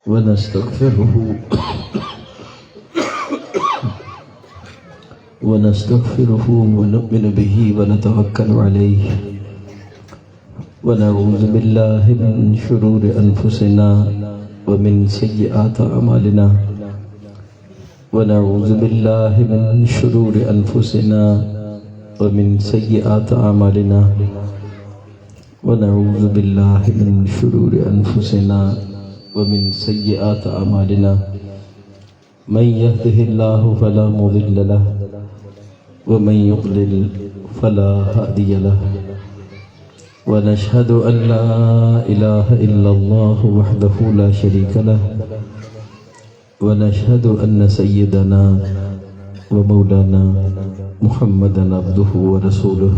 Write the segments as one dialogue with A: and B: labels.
A: ونستغفره ونؤمن به ونتوكل عليه ونعوذ بالله من شرور أنفسنا ومن سيئات أعمالنا ونعوذ بالله من شرور أنفسنا ومن سيئات أعمالنا ونعوذ بالله من شرور أنفسنا ومن سيئات أعمالنا من يهده الله فلا مضل له ومن يضلل فلا هادي له ونشهد أن لا إله إلا الله وحده لا شريك له ونشهد أن سيدنا ومولانا محمدا عبده ورسوله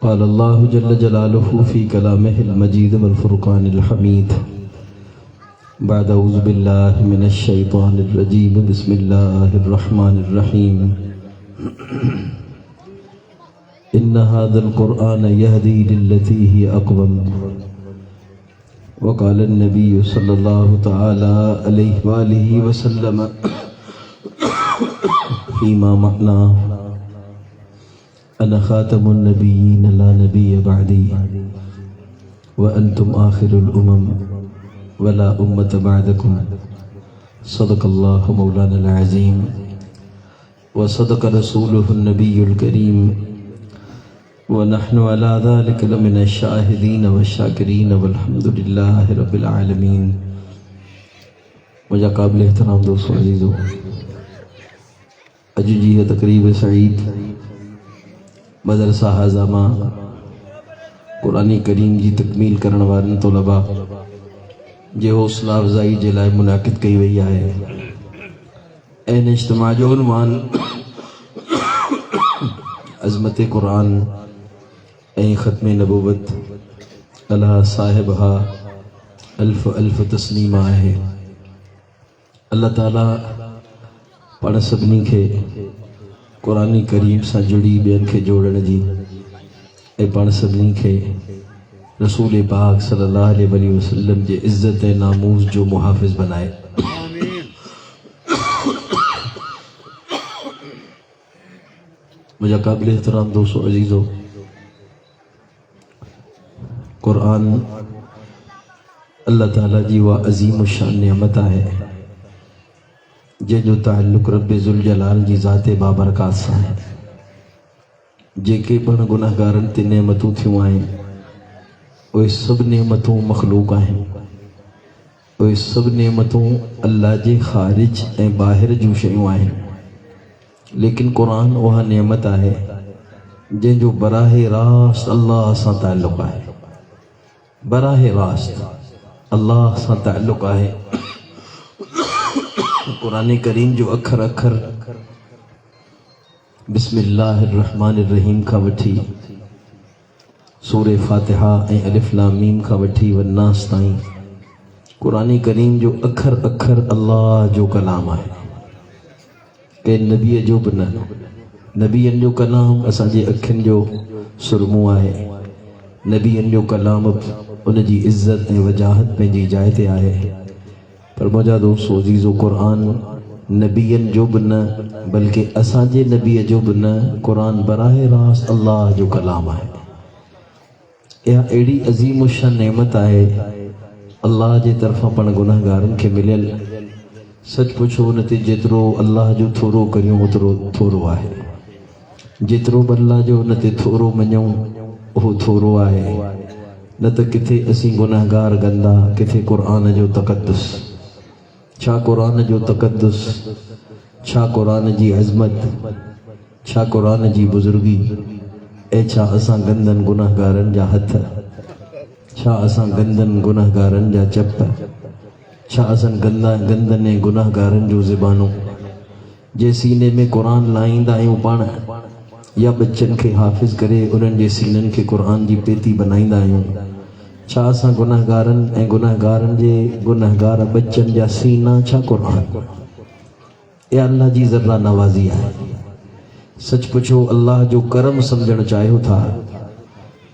A: قال الله جل جلاله في كلامه المجيد والفرقان الحميد بعد أعوذ بالله من الشيطان الرجيم بسم الله الرحمن الرحيم إن هذا القرآن يهدي للتي هي أقوم وقال النبي صلى الله تعالى عليه وآله وسلم فيما معناه أنا خاتم النبيين لا نبي بعدي وأنتم آخر الأمم ولا أمة بعدكم صدق الله مولانا العظيم وصدق رسوله النبي الكريم ونحن على ذلك لمن الشاهدين والشاكرين والحمد لله رب العالمين मुझे काबिल एहतराम दोस्तों अजीज़ों अज जी है तकरीब सईद मदरसा हाज़ामा कुरानी करीम जी तकमील करण वारन तलबा जे हौसला अफ़ज़ाई जे लाइ मुनाक़िद कई वई आहे। ऐं इज्तिमा जो उन्वान अज़मत क़ुरान ऐं ख़त्म नबूवत अला साहिबहा अल्फ़ अल्फ़ तस्लीमा आहे। अल्लाह ताला पाण सभिनी खे क़ुरानी करीम सां जुड़ी ॿियनि खे जोड़ण जी ऐं पाण सभिनी खे रसूल पाक सल्लल्लाहु अलैहि वसल्लम जे इज़्ज़त ऐं नामूस जो मुहाफ़िज़ बनाए। मुझे काबिल एहतराम दोस्तों अजीज़ों कुरान अल्लाह ताला जी वा अज़ीम शान नेमत है जंहिंजो ताल्लुक़ रब ज़ुल जलाल जी ज़ाते बाबरकात सां आहे। जेके पिण गुनाहगारनि ते नेमतूं थियूं आहिनि उहे सभु नेमतूं मख़लूक़ आहिनि। उहे सभु नेमतूं अल्लाह जे ख़ारिज ऐं ॿाहिरि जूं शयूं आहिनि। लेकिन क़ुरान उहा नेमत आहे जंहिंजो बराहे रास्त अल्लाह सां ताल्लुक़ आहे। बराहे रास्त अल्लाह सां ताल्लुक़ आहे। कुरान करीम जो अखर अखर बिस्मिल्लाहिर्रहमानिर्रहीम का वठी सूरे फातिहा ऐं अलिफ लाम मीम का वठी वन्नास ताईं कुरान करीम जो अखर अखर अल्लाह जो कलाम आहे। के नबीअ जो बि न, नबीअनि जो कलाम असांजे अखियुनि जो सुरमो आहे। नबीअनि जो कलाम उन जी इज़्ज़त ऐं वजाहत पंहिंजी जाइ ते आहे। पर मुंहिंजा दोस्तो अजीज़ो क़ुरान नबीअनि जो बि न बल्कि असांजे नबीअ जो बि न, क़ुरान बराहे रास्त अल्लाह जो कलाम आहे। इहा अहिड़ी अज़ीम शान नेमत आहे अल्लाह जे तरफ़ां पाण गुनाहगारनि खे मिलियल। सच पुछो उन ते जेतिरो अल्लाह जो थोरो करियूं ओतिरो थोरो आहे। जेतिरो बि अल्लाह जो उन ते थोरो मञूं उहो थोरो आहे। न त किथे असीं गुनाहगार गंदा, किथे क़ुरान जो तक़द्दुस। छा क़ुरान जो तक़द्दुस, छा क़ुरान जी अज़मत, छा क़ुरान जी बुज़ुर्गी ऐं छा असां गंदनि गुनाहगारनि जा हथ, छा असां गंदनि गुनाहगारनि जा चप, छा असां गंदनि ऐं गुनाहगारनि जूं ज़ुबानूं जे सीने में क़ुरान लाहींदा आहियूं पाण या बच्चनि खे हाफ़िज़ करे उन्हनि जे सीननि खे क़ुरान जी पेती बनाईंदा आहियूं। छा असां गुनाहगारनि ऐं गुनाहगारनि जे गुनाहगार बच्चनि जा सीना छा क़ुरान? इहा अल्लाह जी ज़र्रा नवाज़ी आहे। सच पुछो अल्लाह जो करम सम्झणु चाहियो था,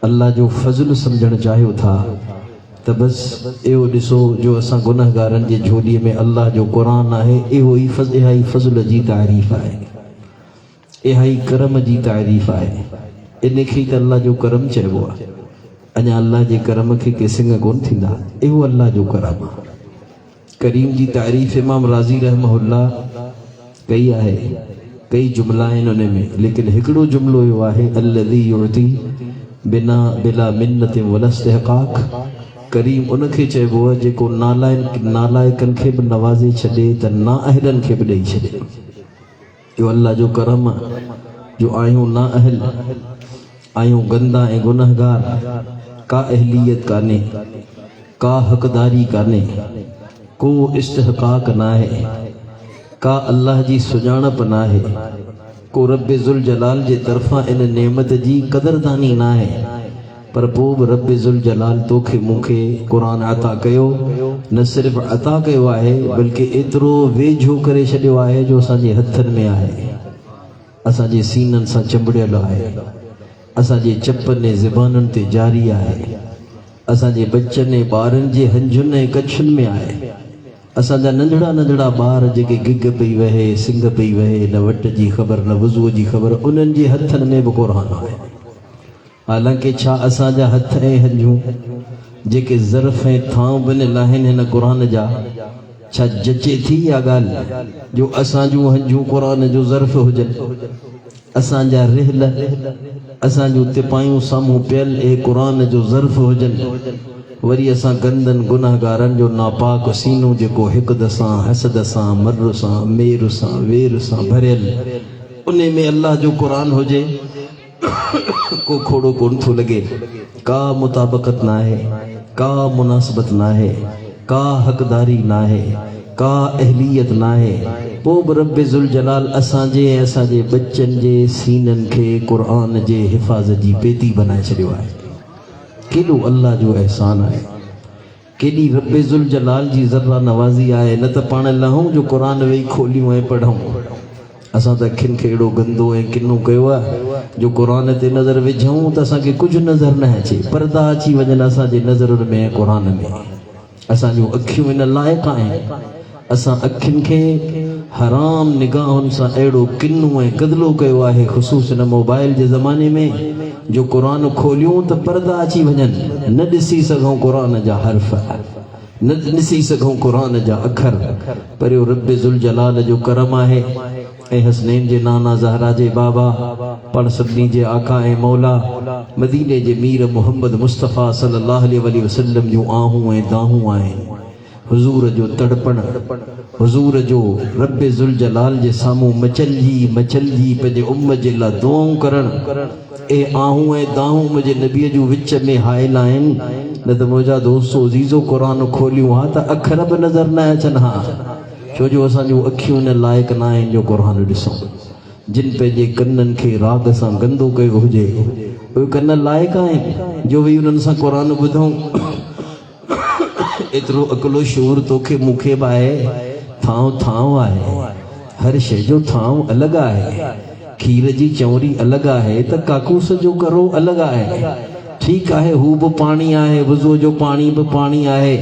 A: अल्लाह जो फज़ल सम्झणु चाहियो था त त बस इहो ॾिसो जो असां गुनहगारनि जे झोलीअ में अल्लाह जो क़ुरान आहे। इहो ई इहा ई फज़ल जी तारीफ़ आहे, इहा ई करम जी तारीफ़ आहे। इन खे त अल्लाह जो करम चइबो आहे। अञा अल्लाह जे करम खे के सिंग कोन थींदा, इहो अल्लाह जो करम आहे। करीम जी तारीफ़ इमाम राज़ी रहमहुल्लाह कई आहे, कई जुमला आहिनि उन में, लेकिन हिकिड़ो जुमलो इहो आहे अल्लज़ी युअती बिला मिन्नत वला इस्तिहक़ाक़। करीम उनखे चइबो आहे जेको नालाइकनि खे बि नवाज़े छॾे त नाअहलनि खे बि ॾेई छॾे। इहो अल्लाह जो करम आहे जो आहियूं नाअहल, आहियूं गंदा ऐं गुनहगार, का अहलियत कान्हे, का हक़दारी कान्हे, को इस्तिहक़ाक़ न आहे, का अल्लाह जी सुञाणप न आहे, को रब्बे ज़ुल जलाल जे तरफ़ां इन नेमत जी क़दरदानी न आहे। पर पोइ बि रब्बे ज़ुल जलाल तोखे मूंखे क़ुरान अता कयो, न सिर्फ़ु अता कयो आहे बल्कि एतिरो वेझो करे छॾियो आहे जो असांजे हथनि में आहे, असांजे सीननि सां चंबड़ियल आहे, असांजे चपनि ऐं ज़बानुनि ते जारी आहे, असांजे बच्चनि ऐं ॿारनि जे हंजुनि ऐं कच्छुनि में आहे। असांजा नंढड़ा नंढड़ा ॿार जेके गिग पई वहे, सिंग पई वहे, न वट जी ख़बर न वुज़ूअ जी ख़बर, उन्हनि जे हथनि में बि क़ुरान आहे। हालांकि छा असांजा हथ ऐं हंजूं जेके ज़र्फ़ ऐं थांव बनियल आहिनि हिन क़ुरान जा, छा जचे थी इहा ॻाल्हि जो असांजूं हंजूं क़ुरान जो ज़र्फ़ हुजनि, असांजा रिहल असांजूं तिपायूं साम्हूं पियल ऐं क़ुरान जो ज़र्फ़ हुजनि। वरी असां गंदनि गुनहगारनि जो नापाक सीनो जेको हिकद सां, हसद सां, मर्र सां, मेर सां, वेर सां भरियल, उन में अल्लाह जो क़ुरान हुजे को खोड़ो कोन थो लॻे। का मुताबक़त न आहे, का मुनासिबत न आहे, का हक़दारी न आहे, का अहलियत न आहे। पोइ बि रब्बे ज़ुल जलाल असांजे ऐं असांजे बच्चनि जे सीननि खे क़ुरान जे हिफ़ाज़त जी पेती बनाए छॾियो आहे। केॾो अल्लाह जो अहसान आहे, केॾी रब्बे ज़ुल जलाल जी ज़र्रा नवाज़ी आहे। न त पाण लहूं जो क़ुरान वेही खोलियूं ऐं पढ़ूं, असां त अखियुनि खे अहिड़ो गंदो ऐं किनो कयो आहे जो क़ुरान ते नज़र विझूं त असांखे कुझु नज़र न अचे, पर्दा अची वञनि असांजे नज़रुनि में ऐं क़ुरान में। असांजूं अखियूं इन लाइक़ आहिनि, असां अखियुनि खे हराम निगाहुनि सां अहिड़ो किनो ऐं गदिलो कयो आहे, ख़ुशूस हिन मोबाइल जे ज़माने में, जो क़ुरान खोलियूं त पर्दा अची वञनि, न ॾिसी सघूं क़ुरान जा हर्फ़, न ॾिसी सघूं क़ुरान जा अखर। पर इहो रब्बे ज़ुल जलाल जो करम आहे ऐं हसनैन जे नाना ज़हरा जे बाबा, पाण सभिनी जे आका ऐं मौला मदीने जे मीर मुहम्मद मुस्तफ़ा सल्लल्लाहु अलैहि वसल्लम जूं आहूं ऐं दाहूं आहिनि। हुज़ूर जो तड़पण, हुज़ूर जो रब्बे ज़ुल जलाल जे साम्हूं मचलजी मचलजी पंहिंजे उम्म जे लाइ दुआऊं करणु, ए आहूं ऐं दाहूं मुंहिंजे नबीअ जूं विच में हायल आहिनि। न त मुंहिंजा दोस्तो अज़ीज़ो क़ुरान खोलियूं हा त अखर बि नज़र न अचनि हा, छो जो असांजूं अखियूं इन लाइक़ न आहिनि जो क़ुरान ॾिसूं। जिन पंहिंजे कननि खे राग सां गंदो कयो हुजे, उहे कन लाइक़ आहिनि जो वेही उन्हनि सां क़ुरान ॿुधूं। एतिरो अकुलो शूर तोखे मूंखे बि आहे, थांव थांव आहे, हर शइ जो थांव अलॻि आहे। खीर जी चवरी अलॻि आहे त काकूस जो करो अलॻि आहे। ठीकु आहे, हू बि पाणी आहे, वुज़ूअ जो पाणी बि पाणी आहे,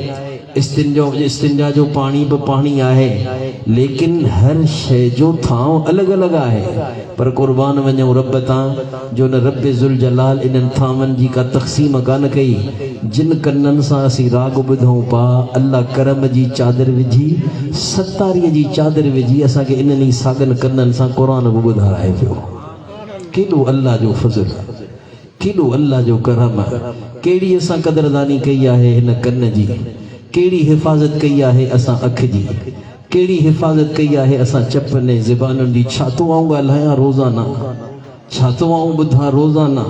A: इस्तिंजा जो पाणी बि पाणी आहे, लेकिन हर शइ जो थांव अलॻि अलॻि आहे। पर क़ुर्बान वञूं रब तां जो न रब्बे ज़ुल जलाल इन्हनि थांवनि जी का तक़सीम कान कई। जिन कननि सां असीं राग ॿुधूं पा, अल्लाह करम जी चादर विझी, सतारीअ जी चादर विझी असांखे इन्हनि सागनि कननि सां क़ुरान बि ॿुधाए पियो। केॾो अल्लाह जो फज़ल, केॾो अल्लाह जो करम आहे। कहिड़ी असां क़दरदानी कई आहे हिन कन जी, केड़ी हिफ़ाज़त कई आहे असां अख जी, केड़ी हिफ़ाज़त कई आहे असां चपने ज़बानुनि जी। छा तो आऊं ॻाल्हायां रोज़ाना, छा तो आऊं ॿुधां रोज़ाना,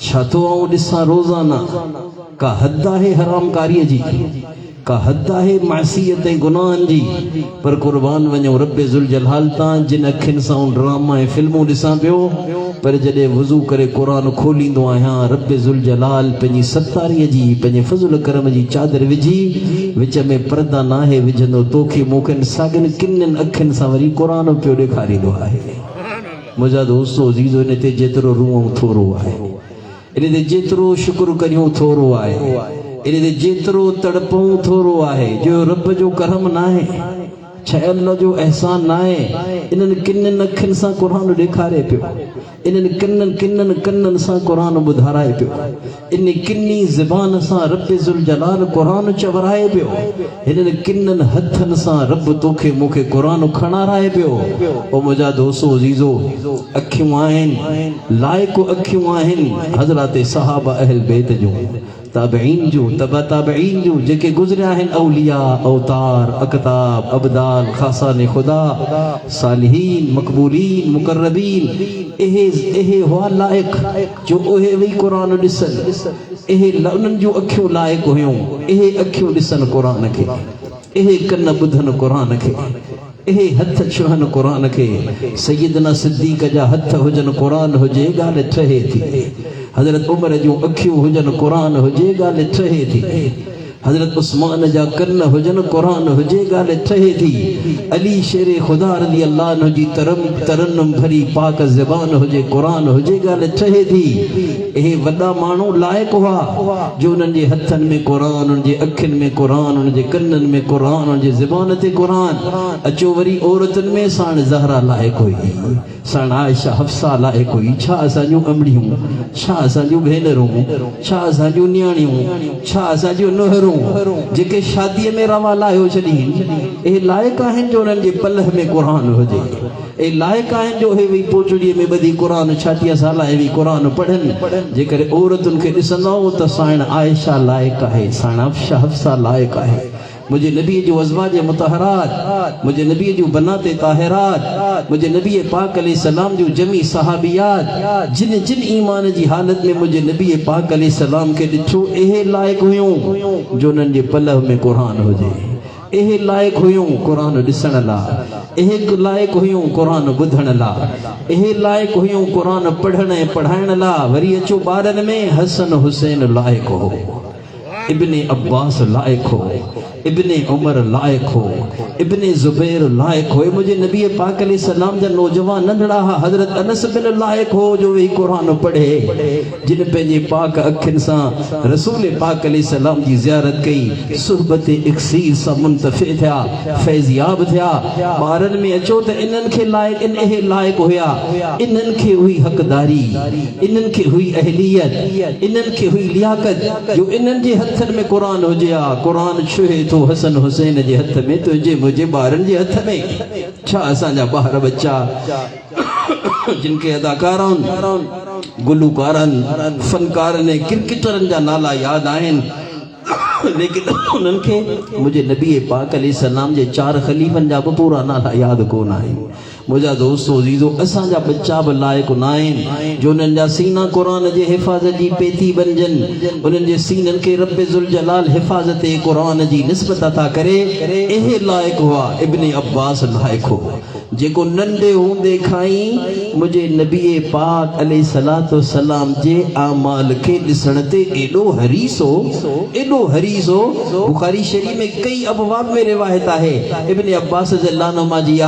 A: छा तो आऊं ॾिसां रोज़ाना। का हद आहे हरामकारीअ जी, का हद आहे मासियत ऐं गुनाहनि जी। पर क़ुर्बान वञूं रब्बे ज़ुल जलाल तां, जिन अखियुनि सां ड्रामा ऐं फिल्मूं ॾिसां पियो, पर जॾहिं वुज़ू करे क़ुरान खोलींदो आहियां, रब्बे ज़ुल जलाल पंहिंजी सतारीअ जी, पंहिंजे फज़ल करम जी चादर विझी, विच में पर्दा नाहे विझंदो, तोखे मूंखे साॻियुनि किननि अखियुनि सां वरी क़ुरान पियो ॾेखारींदो आहे। मुंहिंजा दोस्तो अज़ीज़ो, इन ते जेतिरो रूअं थोरो आहे, इन ते जेतिरो शुक्र करियूं थोरो आहे। इन जेतिरो तड़पूं थोरो आहे जो रब जो करम ना है छा अल्लाह जो एहसान ना है इन्हनि किननि अखियुनि सां क़ुरान ॾेखारे पियो इन्हनि किननि कननि सां क़ुरान ॿुधाराए पियो इन किनी ज़बान सां रब ज़ुल जलाल क़ुरान चवराए पियो हिननि किननि हथनि सां रब तोखे मूंखे क़ुरान खणाराए पियो ओ मुंहिंजा दोस्तो अज़ीज़ो अखियूं आहिनि लाइक़ु अखियूं आहिनि हज़रत सहाबा अहल बैत जूं ताबईन जो तबा ताबईन जो जेके गुज़रिया आहिनि औलिया अवतार अकताब अबदाल खासाने खुदा सालिहीन मकबूलीन मुकर्रबीन एहे हुआ लाइक जो ओहे वही कुरान ॾिसनि एहे उन्हनि जूं अखियूं लाइक हुयूं एहे अखियूं ॾिसनि क़ुरान खे एहे कन ॿुधनि क़ुरान खे एहे हथ छुहनि क़ुरान खे सैयदना सिद्दीक़ जा हथ हुजनि क़ुरान हुजे ॻाल्हि ठहे थी हज़रत उमर जूं अखियूं हुजनि क़ुरान हुजे ॻाल्हि ठहे थी हज़रत उस्मान जा कन हुजनि क़ुरान हुजे ॻाल्हि ठहे थी अली शेर खुदा रज़ी अल्लाह अन्हु जी तरन्नुम भरी पाक ज़बान हुजे क़ुरान हुजे ॻाल्हि ठहे थी इहे वॾा माण्हू लाइक़ हुआ जो उन्हनि जे हथनि में क़ुरान उन्हनि जे अखियुनि में क़ुरान उन्हनि जे कननि में क़ुरान उन्हनि जे ज़बान ते क़ुरान अचो वरी औरतुनि में साण ज़हरा लाइक़ हुई साण आयशा हफ्सा लाइक़ हुई छा असांजूं अमड़ियूं छा असांजूं भेनरूं छा असांजूं नियाणियूं छा असांजूं नुहरूं जेके शादीअ में रवा लाहियो छॾीनि इहे लाइक़ आहिनि जो उन्हनि जे पलह में क़ुरान हुजे ए लाइक़ आहिनि जो हे वही पोचड़ीअ में ॿधी क़ुरान छातीअ सां लाहे वही क़ुरान पढ़नि जेकर औरतुनि खे ॾिसंदव त साण आयशा लाइक़ आहे साण हफ्सा लाइक़ आहे मुझे नबी जो अज़वाज मुतहरात मुझे नबी जो बनाते ताहिरात मुझे नबी पाक अलैहि सलाम जो जमी सहाबियात जिन जिन ईमान जी हालत में मुझे नबी पाक अलैहि सलाम के ॾिठो एहे लाइक़ हुयूं जो उन्हनि जे पलव में क़ुरान हुजे एहे लाइक़ हुयूं क़ुरान ॾिसण लाइ एहे लाइक़ हुयूं क़ुरान ॿुधण लाइ एहे लाइक़ हुयूं क़ुरान पढ़ण ऐं पढ़ाइण लाइ वरी अचो ॿारनि में हसन हुसैन लाइक़ हो इब्ने अब्बास लाइक़ हो इब्ने उमर लाइक़ हो इब्ने ज़ुबैर लाइक़ हो मुझे नबी पाक अलैहि सलाम जा नौजवान नंढड़ा हज़रत अनस बिन लाइक़ हो जो वही क़ुरान पढ़े जिन पंहिंजे पाक अखियुनि सां रसूल पाक अलैहि सलाम जी ज़ियारत कई सुहबत इक्सीर सां मुंतफ़े थिया फैज़याब थिया ॿारनि में अचो त इन्हनि खे लाइक़ इहे लाइक़ हुया इन्हनि खे हुई हक़दारी इन्हनि खे हुई अहलियत इन्हनि खे हुई लियाकत जो इन्हनि जे हथनि में क़ुरान हुजे हा क़ुरान छुहे तो हसन हुसैन जे हथ में तुंहिंजे मुंहिंजे ॿारनि जे हथ में छा असांजा ॿार बच्चा जिन खे अदाकारनि गुलूकारनि फनकारनि क्रिकेटरनि जा नाला यादि आहिनि लेकिन उन्हनि खे मुंहिंजे नबी पाक अलैहि सलाम जे 4 ख़लीफ़नि जा बि पूरा नाला यादि कोन आहिनि मुझा दोस्तो अज़ीज़ो असांजा बच्चा बि लाइक़ न आहिनि जो उन्हनि जा सीना क़ुरान जे हिफ़ाज़त जी पेती बणजनि उन्हनि जे सीननि खे रब ज़ुल जलाल हिफ़ाज़त क़ुरान जी निस्बत था करे इहे लाइक़ हुआ इब्ने अब्बास लाइक़ हो जेको नंढे हूंदे खां ई मुंहिंजे नबी पाक अलैहि सलातो सलाम जे आमाल खे ॾिसण ते एॾो हरीस हो बुखारी शरीफ में कई अबवाब में रिवायत आहे इब्ने अब्बास रज़ियल्लाहु अन्हुमा जी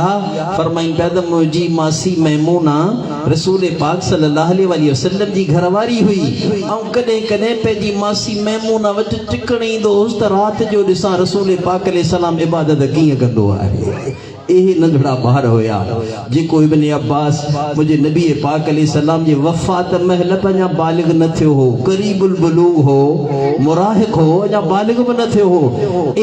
A: फरमाइन पिया त मुंहिंजी मासी मैमूना रसूल पाक सल्लल्लाहु अलैहि वसल्लम जी घरवारी हुई ऐं कॾहिं कॾहिं पंहिंजी मासी मैमूना वटि टिकण ईंदो हुउसि त राति जो ॾिसां रसूल पाक अलैहि सलाम इबादत कीअं कंदो आहे एहे नंढड़ा ॿार हुया जेको इब्ने अब्बास मुंहिंजे नबी पाक अलैहि सलाम जे वफ़ात महल अञा बालिग़ न थियो हो क़रीबुल बुलूग हो मुराहिक हो अञा बालिग़ बि न थियो हो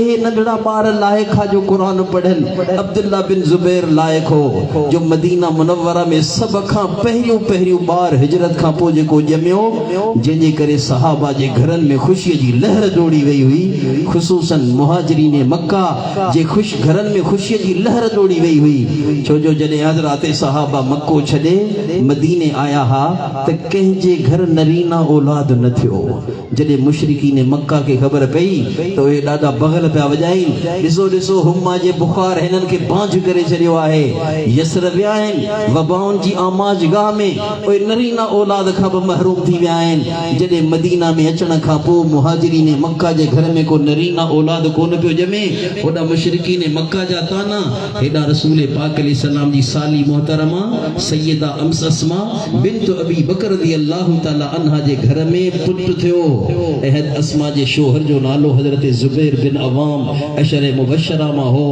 A: एहे नंढड़ा ॿार लाइक़ हा जो क़ुरान पढ़नि अब्दुल्ला बिन ज़ुबैर लाइक़ हो जो मदीना मुनव्वरा में सभ खां पहिरियों ॿार हिजरत खां पोइ जेको ॼमियो जंहिंजे करे सहाबा जे घरनि में ख़ुशीअ जी लहर दौड़ी वई हुई ख़ुसूसन मुहाजिरीन मक्का जे घरनि में ख़ुशीअ जी लहर दौड़ी वई हुई छो जो जॾहिं हज़रात सहाबा मक्को छॾे मदीने आया हा त कंहिंजे घर नरीना औलाद न थियो जॾहिं मुशरिकीन मक्का खे ख़बर पई त उहे ॾाढा बग़ल पिया वॼाइनि ॾिसो हुमा जे बुखार हिननि खे बांझ करे छॾियो आहे यसर विया आहिनि वबाउनि जी आमाज गाह में उहे नरीना औलाद खां बि महरूम थी विया आहिनि जॾहिं मदीना में अचण खां पोइ मुहाजिरीन मक्का जे घर में को नरीना औलाद कोन पियो ॼमे होॾा मुशरिकीन मक्का जा ताना हेॾा रसूल पाक अलैहिस्सलाम जी साली मोहतरमा सैयदा अस्मा बिन्त अबी बकर रज़ी अल्लाह ताला अन्हा जे घर में पुत्र थियो। ऐं अस्मा जे शोहर जो नालो हज़रत ज़ुबैर बिन अवाम अशर मुबशरा मां हो।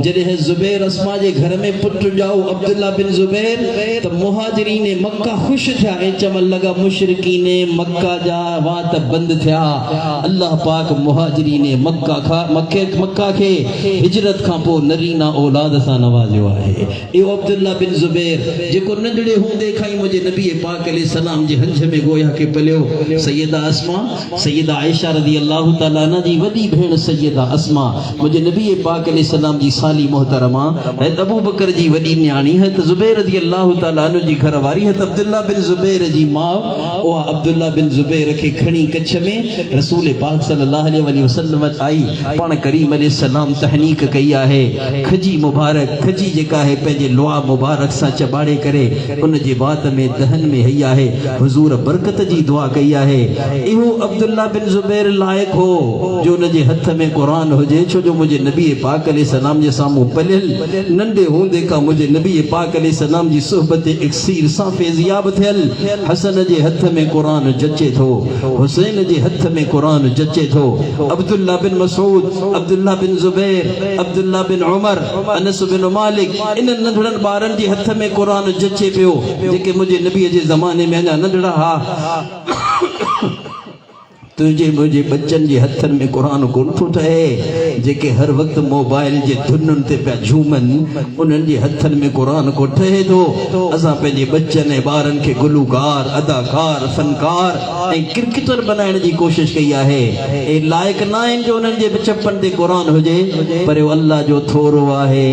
A: जॾहिं ज़ुबैर अस्मा जे घर में पुत्र ॼाओ अब्दुल्ला बिन ज़ुबैर त मुहाजिरीन मक्का ख़ुशि थिया ऐं चवण लॻा मुशरिकीन मक्का जा वात बंदि थिया। अल्लाह पाक मुहाजिरीन मक्का खे हिजरत खां पोइ नरीना औलाद सां नवाज़ियो आहे। इहो अब्दुल्ला बिन ज़ुबैर जेको नंढड़े हूंदे खां ई मुंहिंजे नबी पाक अलैहिस्सलाम जे हंज में गोया के पलियो। सैयदा अस्मा सैयदा आयशा रज़ी अल्लाह ताला अन्हा जी वॾी भेण सैयदा अस्मा मुंहिंजे नबी पाक अलैहिस्सलाम जी साली मोहतरमा है अबू बकर जी वॾी न्याणी है त ज़ुबैर रज़ी अल्लाह ताला अन्हु जी घरवारी है त अब्दुल्ला बिन ज़ुबैर जी माउ उहा अब्दुल्ला बिन ज़ुबैर खे खणी कच्छ में रसूल पाक सल्लल्लाहु अलैहि वसल्लम आई। पाण करीम अलैहिस्सलाम तहनीक कई आहे। खजी मुबारक खजी जेका है पंहिंजे लुआ मुबारक सां चबाड़े करे उन जे बात में दहन में हई आहे। हुज़ूर बरकत जी दुआ कई आहे। इहो अब्दुल्ला बिन ज़ुबैर लाइक हो जो उन जे हथ में क़ुरान हुजे, छो जो मुंहिंजे नबी पाक अलैहिस्सलाम जे साम्हूं पलियल नंढे हूंदे खां मुंहिंजे नबी पाक अलैहिस्सलाम जी सुहबत इक्सीर सां फैज़ियाब थियल। हसन जे हथ में क़ुरान जचे थो, हुसैन जे हथ में क़ुरान जचे थो। अब्दुल्ला बिन मसूद अब्दुल्ला बिन ज़ुबैर अब्दुल्ला बिन उमर अनस बिन मालिक इन नंढड़नि ॿारनि जे हथ में क़ुरान जचे पियो जेके मुंहिंजे नबीअ जे ज़माने में अञा नंढड़ा हा। तुझे मुझे बच्चन जे हथन में कुरान कोन थो ठहे जेके हर वक्त मोबाइल जे धुनन ते पिया झूमन उन्हनि जे हथन में कुरान को ठहे थो। असां पंहिंजे बच्चन ऐं ॿारनि खे गुलूकार अदाकार फनकार ऐं क्रिकेटर बनाइण जी कोशिश कई आहे। ऐं लाइक़ न आहिनि जो उन्हनि जे चपन ते कुरान हुजे, पर अल्लाह जो थोरो आहे,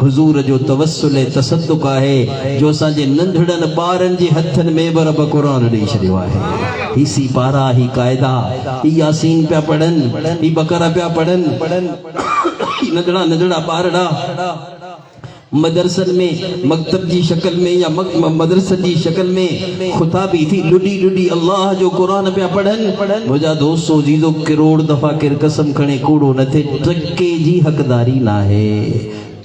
A: हुज़ूर जो तवस्सुल ऐं तसद्दुक़ आहे जो असांजे नंढड़नि ॿारनि जे हथन में बि रब क़ुरान ॾेई छॾियो आहे। ही सी पारा ही कायदा ही यासीन पिया पढ़न ही बकरा पिया पढ़न नंढड़ा नंढड़ा ॿारड़ा मदरसन में मकतब जी शक्ल में या मदरसन जी शक्ल में खुताबी थी लुडी लुडी अल्लाह जो कुरान पिया पढ़न। मुझा दोस्तों जीजो करोड़ दफ़ा केर कसम खणे कूड़ो न थे, टके जी हक़दारी ना है,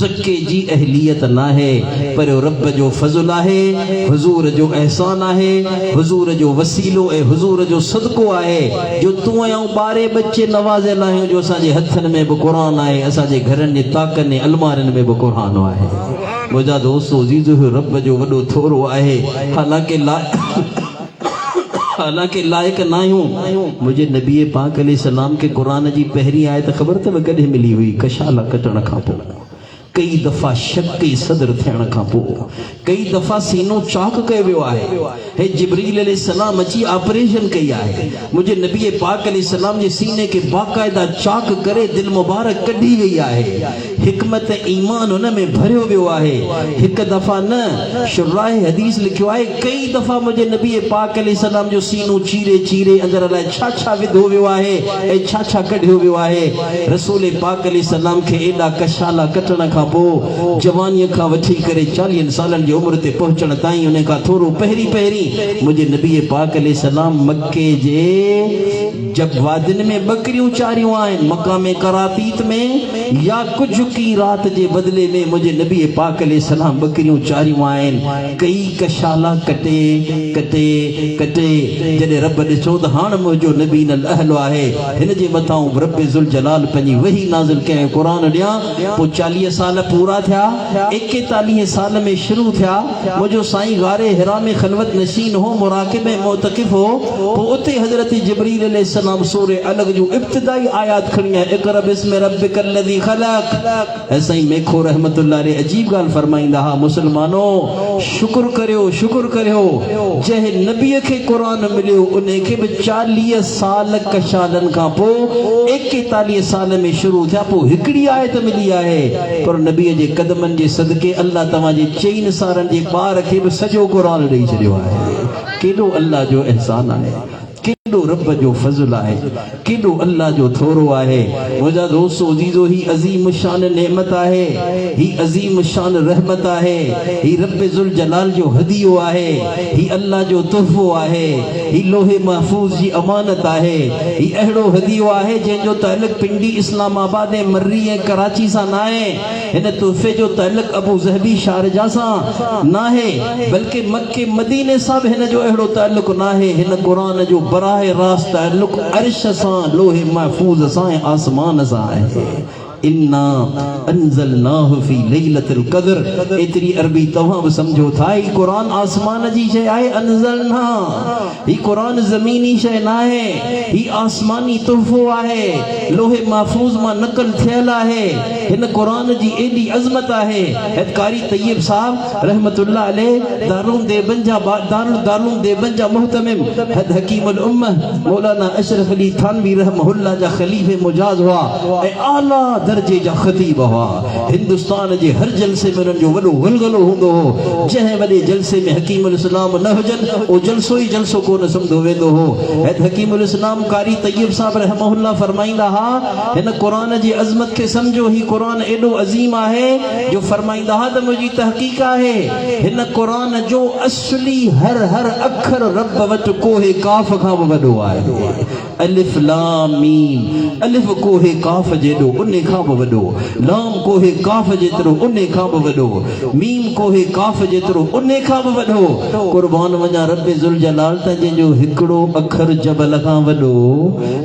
A: टके जी अहलियत ना है, पर रब जो फज़ल आहे, हुज़ूर जो एहसान आहे, हुज़ूर जो वसीलो ऐं हुज़ूर जो सदको आहे जो तूं ऐं ॿारे बच्चे नवाज़ियल आहियूं जो असांजे हथन में बि क़ुरान आहे, असांजे घरनि जे ताकनि ऐं अलमारियुनि में बि क़ुरान आहे। मुंहिंजा दोस्तो जीजो रब जो वॾो थोरो आहे। हालांकि लाइक़ न आहियूं। मुंहिंजे नबी पाक अलैहिस्सलाम खे क़ुरान जी पहिरीं आयत ख़बर अथव कॾहिं मिली हुई? कशाला कटण खां पोइ, कई दफ़ा शक सदर थियण खां पोइ, कई दफ़ा सीनो चाक कयो वियो आहे। हे जिब्रील अलैहिस्सलाम अची ऑपरेशन कई आहे। मुंहिंजे नबी पाक अलैहिस्सलाम जे सीने खे बाक़ाइदा चाक करे दिल मुबारक कढी वई आहे। हिकमत ईमान उन में भरियो वियो आहे। हिकु दफ़ा न, शुराह हदीस लिखियो आहे कई दफ़ा मुंहिंजे नबी पाक अलैहिस्सलाम जो सीनो चीरे चीरे अंदर अलाए छा छा विधो वियो आहे ऐं छा छा कढियो वियो आहे। रसूल पाक अलैहिस्सलाम खे एॾा कशाला कटण खां पोइ जवानीअ खां वठी करे 40 सालनि जी उमिरि ते पहुचण ताईं उन खां थोरो पहिरीं मुंहिंजे नबी पाक अलैहिस्सलाम मक्के जे जब वादिन में बकरियूं चारियूं आहिनि, मक़ाम करातीत में या कुझु की रात जे बदले में मुंहिंजे नबी पाक अलैहिस्सलाम बकरियूं चारियूं आहिनि। कई कशाला कटे कटे कटे जॾहिं रब ॾिठो त हाणे मुंहिंजो नबी न अहलो आहे, हिन जे मथां रब ज़ुल जलाल पंहिंजी वही नाज़िल कयईं क़ुरान ॾियां। पोइ 40 साल पूरा थिया, 41 साल में शुरू थिया। मुंहिंजो साईं गारे हिरा में खलवत नशीन हो, मुराकिब में मोतकिफ़ हो। पोइ उते हज़रत जिब्रील अलैहिस्सलाम सूरे अलग जो इब्तिदाई आयात खणी आहे, इक़रा बिस्मि रब्बिकल लज़ी ख़लक़। ऐसा ही मेखो रहमतुल्लाह अलैह अजीब ॻाल्हि फरमाईंदा हा, मुसलमानो शुक्र करियो जंहिं नबीअ खे क़ुरान मिलियो उन खे बि 40 साल कशालनि खां पोइ 41 साल में शुरू थिया। पोइ हिकिड़ी आयत मिली आहे, पर नबीअ जे कदमनि जे सदके अल्लाह तव्हांजे 4 सालनि जे ॿार खे बि सॼो क़ुरान ॾेई छॾियो आहे। केॾो अल्लाह जो एहसान आहे। केॾो रब जो फज़ल आहे, केॾो अल्लाह जो थोरो आहे। मुंहिंजा दोस्तो अज़ीज़ो, ही अज़ीम शान नेमत आहे, ही अज़ीम शान रहमत आहे, ही रब ज़ुल जलाल जो हदियो आहे, ही अल्लाह जो तोहफ़ो आहे, ही लोहे महफूज़ जी अमानत आहे। ही अहिड़ो हदियो आहे जंहिंजो ताल्लुक़ पिंडी इस्लामाबाद ऐं मर्री ऐं कराची सां न आहे। हिन तोहफ़े जो ताल्लुक़ अबू ज़हबी शारजा सां न आहे, बल्कि मक्के मदीने सां बि हिन जो अहिड़ो ताल्लुक़ न आहे। हिन क़ुरान जो बराह रास्त ताल्लुक़ अर्श सां, लोहे महफूज़ सां ऐं आसमान सां आहे। इन्ना अंज़लनाहु फी लैलतिल क़द्र, एतरी अरबी तव्हां बि समझो था। ही क़ुरान आसमान जी शइ आहे, अंज़लना। ही क़ुरान ज़मीनी शइ न आहे, ही आसमानी तोहफ़ो आहे, लोहे महफूज़ मां नक़ल थियल आहे। हिन क़ुरान जी एॾी अज़मत आहे। कारी तय्यब साहब रहमतुल्लाह अलैह दारुल देवबंद जा मुहतमिम हकीमुल उम्मह मौलाना अशरफ अली थानवी रहमहुल्लाह जा खलीफ़े मुजाज़ हुआ ऐं आला दर्जे जा ख़तीब हुआ। हिंदुस्तान जे हर जलसे में उन्हनि जो वॾो वलगलो हूंदो हो। जंहिं वॾे जलसे में हकीमुल इस्लाम न हुजनि, उहो जलसो ई जलसो कोन सम्झो वेंदो हो। हकीमुल इस्लाम कारी तय्यब साहब रहमहुल्लाह फरमाईंदा हा, हिन क़ुरान जी अज़मत खे सम्झो। ही क़ुरान एॾो अज़ीम आहे जो फरमाईंदा हा त मुंहिंजी तहक़ीक़ आहे, हिन क़ुरान जो असली हर अखर रब वटि कोहे काफ़ खां बि वॾो आहे। अलिफ लाम मीम, अलिफ कोहे काफ़ जेॾो उन खां बि वॾो, लाम कोहे काफ़ जेतिरो उन खां बि वॾो, मीम कोहे काफ़ जेतिरो उन खां बि वॾो। क़ुर्बान वञा रब ज़ुल जलाल त जंहिंजो हिकिड़ो अखर जबल खां वॾो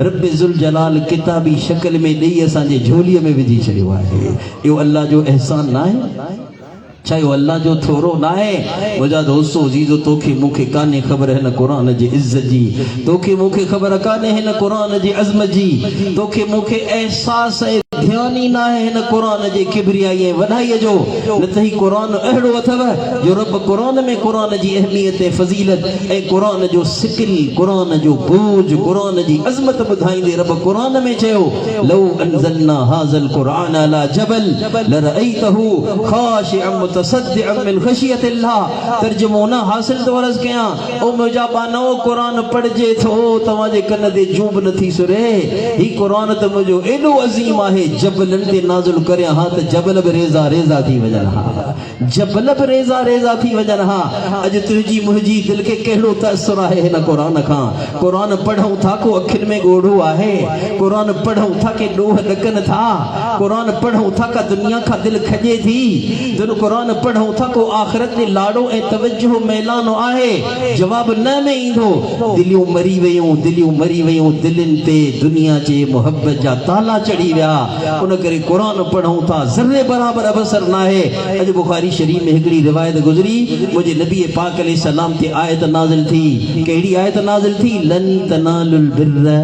A: रब ज़ुल जलाल किताबी शक्ल में ॾेई असांजे झोलीअ में विझी छॾियो आहे। इहो अल्लाह जो एहसान न आहे? छा इहो अल्लाह जो थोरो न आहे? मुंहिंजा दोस्तो अज़ीज़ो, तोखे मूंखे कान्हे ख़बर हिन क़ुरान जी इज़्ज़त जी, तोखे मूंखे ख़बर कान्हे हिन क़ुरान जी अज़मत जी, तोखे मूंखे एहसास ऐं ध्यान ई न आहे हिन क़ुरान जे किबरियाई ऐं वॾाईअ जो। न त ही क़ुरान अहिड़ो अथव जो रब क़ुरान में क़ुरान जी अहमियत ऐं फज़ीलत ऐं क़ुरान जो सिकिल, क़ुरान जो बोझ, क़ुरान जी अज़मत ॿुधाईंदे रब क़ुरान में चयो, लौ अंज़लना हाज़ल क़ुरान अला जबल लरअयतहु ख़ाशिअन मुतसद्दिअन मिन ख़शियतिल्लाह। तर्जुमो न हासिल तो अर्ज़ कयां, ओ मुंहिंजा बानो, क़ुरान पढ़जे थो, तव्हांजे कन ते जूं बि नथी सुरे। ही क़ुरान त मुंहिंजो एॾो अज़ीम आहे, जबलनि ते नाज़िल करियां हा त जबल बि रेज़ा रेज़ा थी वञनि हा, जबल बि रेज़ा रेज़ा थी वञनि हा। अॼु तुंहिंजी मुंहिंजी दिलि खे कहिड़ो तअसुर आहे हिन क़ुरान खां? क़ुरान पढ़ूं था को अखियुनि में ॻोढ़ो आहे? क़ुरान पढ़ूं था के ॾोह ॾकनि था? क़ुरान पढ़ूं था का दुनिया खां दिलि खॼे थी? क़ुरान पढ़ूं था को आख़िरत ते लाड़ो ऐं तवज्जो मैलानो आहे? जवाब न में ईंदो। दिलियूं मरी वयूं, दिलियूं मरी वयूं, दिलनि ते दुनिया जे मुहब्बत जा ताला चढ़ी विया। उन करे क़ुरान पढ़ूं था, ज़र्रे बराबर अवसर न आहे। अॼु बुखारी शरीफ़ में हिकिड़ी रिवायत गुज़री, मुंहिंजे नबी पाक अलैहि सलाम ते आयत नाज़िल थी। कहिड़ी आयत नाज़िल थी? लन तनालुल बिर्र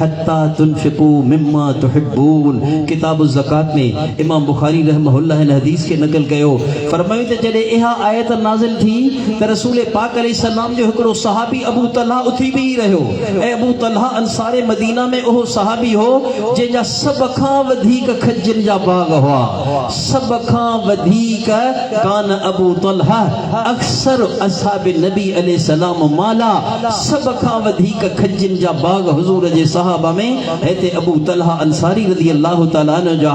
A: हत्ता तुनफिकू मिम्मा तुहिब्बून। किताब ज़कात में इमाम बुखारी रहमहुल्लाह हिन हदीस खे नक़ल कयो। फरमायो त जॾहिं इहा आयत नाज़िल थी त रसूल पाक अलैहि सलाम जो हिकिड़ो सहाबी अबू तलहा उथी बीही रहियो। ऐं अबू तलहा अंसारे मदीना में उहो सहाबी हो जंहिंजा सभ खां वधीक खजनि जा बाग हुआ। सभ खां वधीक कान अबू तलहा अक्सर असहाब नबी अलैहि सलाम माला, सभ खां वधीक खजनि जा बाग हुज़ूर जे सहाबा में हिते अबू तलहा अंसारी रज़ी अल्लाह तआला अन्हु जा।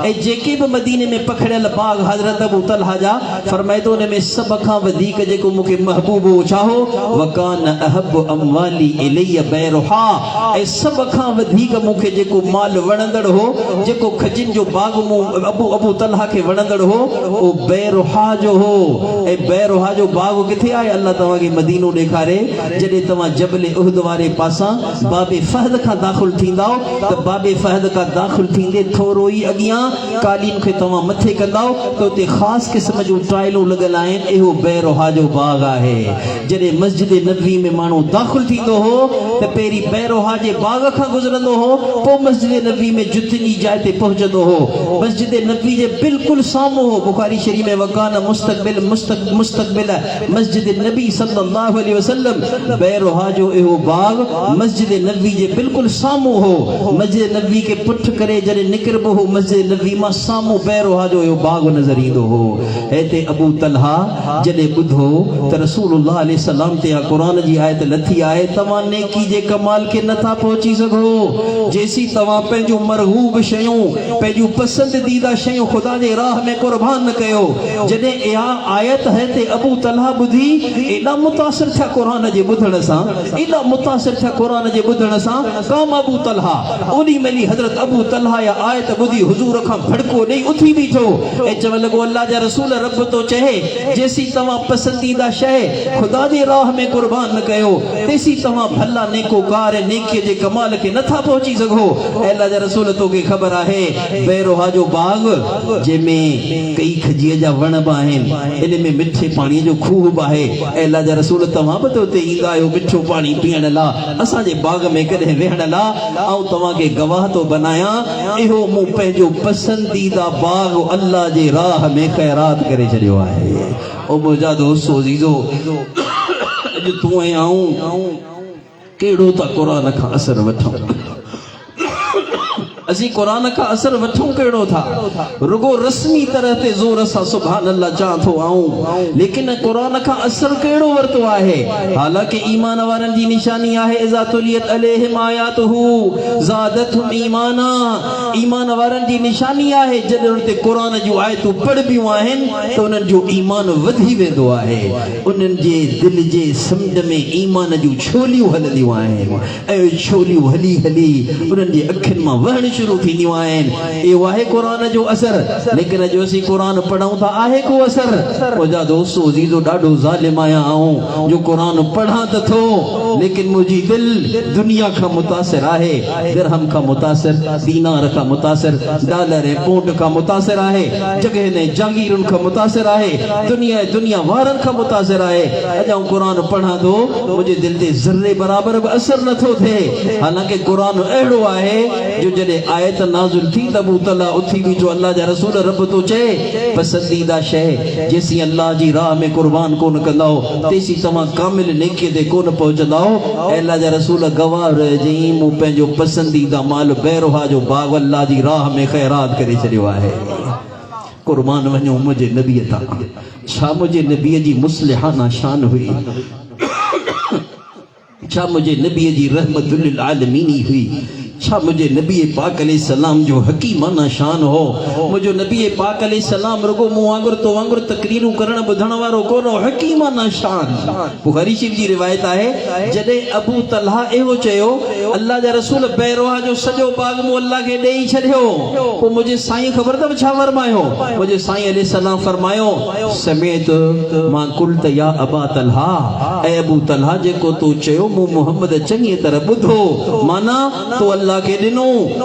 A: ऐं जेके बि मदीने में पखड़ियल बाग हज़रत अबू तलहा जा, फरमाए थो उन में सभ खां वधीक जेको मूंखे महबूब हो छा हो? वकान अहब अमवाली इलैया बैरुहा। ऐं सभ खां वधीक मूंखे जेको माल वणंदड़ हो, जेको खजनि जो बाग मूं अबू तलहा खे वणंदड़ हो, उहो बैरुहा जो हो। ऐं बैरुहा जो बाग किथे आहे? अल्लाह तव्हांखे मदीनो ॾेखारे। जॾहिं तव्हां जबल उहद वारे पासां बाबे फहद खां दाख़िल थींदा त बाबे फहद खां दाख़िल थींदे थोरो ई अॻियां कालीन खे तव्हां मथे कंदा त उते ख़ासि क़िस्म जूं टाइलूं लॻल आहिनि। इहो बैरुहा जो बाग आहे। जॾहिं मस्जिद नबवी में माण्हू दाख़िल थींदो हो त पहिरीं बैरुहा जे बाग खां गुज़रंदो हो, पोइ मस्जिद नबवी में जुतनि जी जाइ जाइ ते पहुंचंदो हो मस्जिद नबी जे बिल्कुल साम्हूं हो बुखारी शरीफ में वकान मुस्तक़बिल मस्जिद नबी सल्लल्लाहु अलैहि वसल्लम बैरोहा जो एहो बाग मस्जिद नबी जे बिल्कुल साम्हूं हो मस्जिद नबी के पुठ करे जरे निकरबो हो मस्जिद नबी मां साम्हूं बैरोहा जो एहो बाग नजर ईंदो हो एते अबू तलहा जॾहिं ॿुधो त रसूलुल्लाह अलैहि सलाम ते क़ुरान जी आयत लथी आहे तव्हां नेकी जे कमाल के नथा पहुची सघो जेसी तव्हां पंहिंजूं मरहूब शयूं पंहिंजूं पसंदीदा शयूं ख़ुदा जे राह में कुर्बान न कयो जॾहिं इहा आयत है ते अबू तलहा ॿुधी एॾा मुतासिर थिया क़ुरान जे ॿुधण सां एॾा मुतासिर थिया क़ुरान जे ॿुधण सां काम अबू तलहा ओॾी महिल हज़रत अबू तलहा या आयत ॿुधी हुज़ूर खां भड़को ॾेई उथी बीठो ऐं चवण लॻो अल्लाह जा रसूल रब तो चए जेसी तव्हां पसंदीदा शइ ख़ुदा जे राह में कुर्बान न कयो तेसी तव्हां भला नेकोकार ऐं नेकीअ जे कमाल खे नथा पहुची सघो अल्लाह जा रसूल तोखे ख़बर आहे बैरोहा जो बाग जंहिंमें कई खजीअ जा वण बि आहिनि इन में मिठे पाणीअ जो खूह बि आहे अल्लाह जा रसूल तव्हां बि त उते ईंदा आहियो मिठो पाणी पीअण लाइ असांजे बाग में कॾहिं वेहण लाइ ऐं तव्हांखे गवाह थो बनायां इहो मूं पंहिंजो पसंदीदा बाग अल्लाह जे राह में ख़ैरात करे छॾियो आहे ओ मुंहिंजा दोस्तो अज़ीज़ो अॼु तूं ऐं आऊं कहिड़ो था क़ुरान खां असर वठूं असी कुरान का असर वठूं कहिड़ो था रुगो रस्मी तरह ते ज़ोर सां सुभान अल्लाह चवां थो आऊं लेकिन कुरान का असर कहिड़ो वरतो आहे हालांकि ईमान वारनि जी निशानी आहे इज़ा तुलियत अलैहिम आयातुहु ज़ादतहुम ईमाना ईमान वारनि जी निशानी आहे जॾहिं उन ते कुरान जूं आयतूं पढ़बियूं आहिनि त उन्हनि जो ईमान वधी वेंदो आहे उन्हनि जे दिलि जे समुंड में ईमान जूं छोलियूं हलंदियूं आहिनि ऐं छोलियूं हली हली उन्हनि जे अखियुनि मां वहण शुरू थींदियूं आहिनि इहो आहे क़ुरान जो असर लेकिन अॼु असीं क़ुरान पढ़ूं था आहे को असर मुंहिंजा दोस्तो अज़ीज़ो ॾाढो ज़ालिम आहियां आऊं जो क़ुरान पढ़ां त थो लेकिन मुंहिंजी दिलि दुनिया खां मुतासिर आहे दिरहम खां मुतासिर दीनार खां मुतासिर डॉलर ऐं पौंड खां मुतासिर आहे जॻह ने जागीरुनि खां मुतासिर आहे दुनिया वारनि खां मुतासिर आहे अॼु आऊं क़ुरान पढ़ां थो मुंहिंजे दिलि ते ज़र्रे बराबरि बि असर नथो थिए हालांकि क़ुरान अहिड़ो आहे जो जॾहिं आयत नाज़िल थी त अबू तलहा उथी बीठो अल्लाह जा रसूल रब तो चए पसंदीदा शइ जेसी अल्लाह जी राह में कुर्बान कोन कंदा तेसी तव्हां कामिल नेकीअ ते कोन पहुचंदा अल्लाह जा रसूल गवाह रहिजी मूं पंहिंजो पसंदीदा माल बैरोहा जो बाग अल्लाह जी राह में ख़ैरात करे छॾियो आहे कुर्बान वञो मुंहिंजे नबीअ तां छा मुंहिंजे नबीअ जी मुस्लिहाना शान हुई छा मुंहिंजे नबीअ जी रहमतुल लिल आलमीन हुई छा मुझे नबी पाक अलैहिस्सलाम जो हकीमाना शान हो मुझो नबी पाक अलैहिस्सलाम रुगो मुंह वांगुर तो वांगुर तकरीरूं करण ॿुधण वारो कोन हकीमाना शान बुखारी शरीफ जी रिवायत आहे जॾहिं अबू तलहा एहो चयो अल्लाह जा रसूल बैरोहा जो सॼो बाग मूं अल्लाह खे ॾेई छॾियो पोइ मुंहिंजे साईं ख़बर अथव छा फरमायो मुंहिंजे साईं अलैहिस्सलाम फरमायो समेत मां कुल्त या अबा तलहा ऐं अबू तलहा जेको तूं चयो मूं मुहम्मद चङी तरह ॿुधो माना तो अल्लाह के दिनो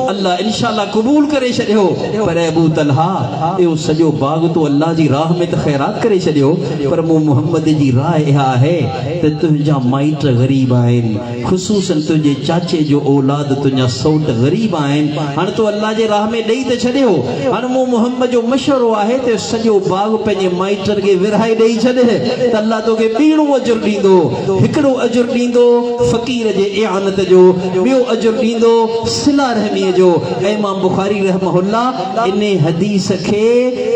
A: अल्लाह इंशाअल्लाह कबूल करे छॾियो पर अबू तलहा इहो सॼो बाग तो अल्लाह जी राह में त ख़ैरात करे छॾियो पर मूं मुहम्मद जी राह इहा आहे त तुंहिंजा माइट ग़रीब आहिनि ख़ुसूसन तुंहिंजे चाचे जो औलाद तुंहिंजा सौट ग़रीब आहिनि हाणे तो अल्लाह जे राह में ॾेई त छॾियो हाणे मूं मुहम्मद जो मशवरो आहे त सॼो बाग पंहिंजे माइटनि खे विरहाए ॾेई छॾ त अल्लाह तोखे ॿीणो अजुर ॾींदो हिकिड़ो अजुर ॾींदो फ़क़ीर जे इआनत जो ॿियो अजुर ॾींदो सिला रहमीअ जो इमाम बुखारी रहमहुल्लाह इन हदीस खे